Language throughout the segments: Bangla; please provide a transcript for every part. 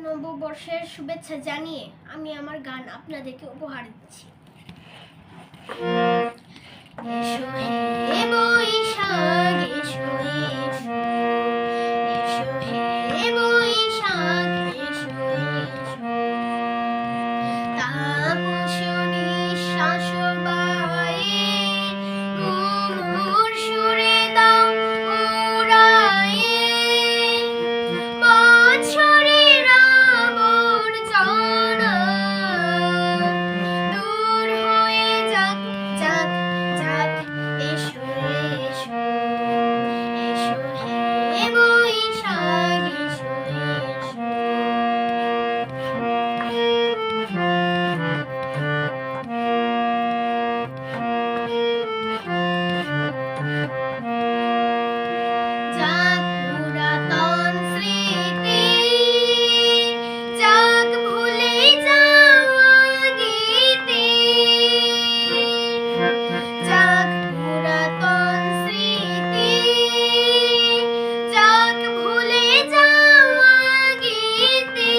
নববর্ষের শুভেচ্ছা জানিয়ে আমি আমার গান আপনাদেরকে উপহার দিচ্ছি। এসো হে বৈশাখ, এসো এসো, এসো হে বৈশাখ, এসো এসো। তাপস নিঃশ্বাস বায়ে ঘুঙুর সুরে দাও উড়ায়ে, বছরের আবর্জনা দূর হয়ে যাক যাক যাক। এসো এসো, এসো হে বৈশাখ, এসো এসো। যাক পুরাতন স্মৃতি, যাক ভুলে যাওয়া গীতি, যাক পুরাতন স্মৃতি, যাক ভুলে যাওয়া গীতি,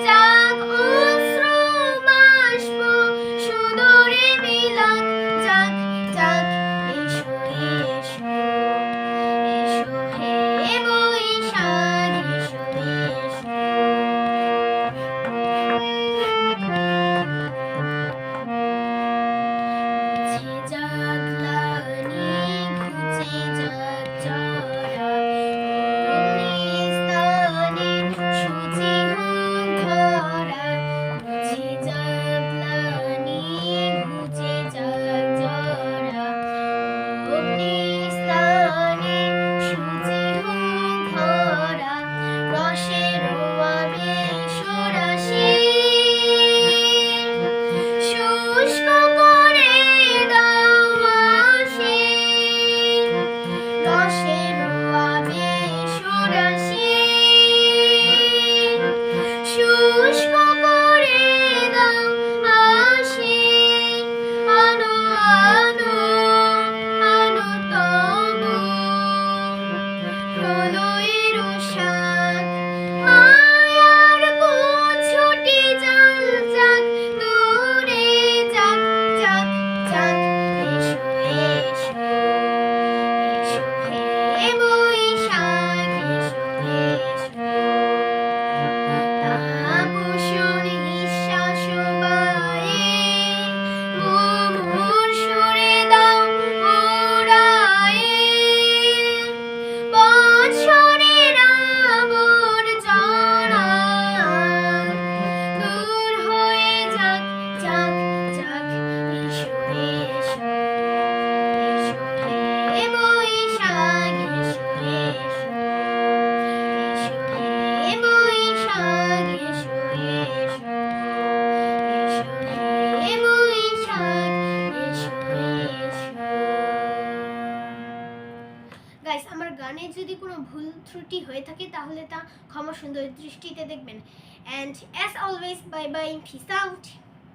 যাক অশ্রু বাষ্প সুদূরে বিলাক, যাক যাক। এসো এসো, এসো হে বৈশাখ, এসো এসো। ঘুচে যাক গ্লানি, ঘুচে যাক জরা, অগ্নিস্থানে সূচি হোক ধরা। ঘুচে যাক গ্লানি, ঘুচে যাক জরা, অগ্নিস্থানে সূচি হোক ধরা। রসের আবেশ রাশি শুষ্ক করে দাও আসি, রসের আবেশ রাশি শুষ্ক করে দাও আসি। আনো আনো আনো তবু প্রলয়ের শাক, মায়ার কুছুটি জল যাক দূরে যাক যাক যাক। এসো এসো, এসো হে বৈশাখ, এসো এসো। তাপস নিঃশ্বাস বায়ে ঘুঙুর সুরে দাও উড়ায়ে, বছরের আবর্জনা দূর হয়ে যাক যাক যাক। এসো এসো, এসো হে বৈশাখ, এসো এসো, এসো হে বৈশাখ, এসো এসো, এসো হে বৈশাখ, এসো এসো। গাইস, আমার গানে যদি কোনো ভুল ত্রুটি হয়ে থাকে তাহলে তা ক্ষমা সুন্দর দৃষ্টিতে দেখবেন। And as always, bye bye, piece out.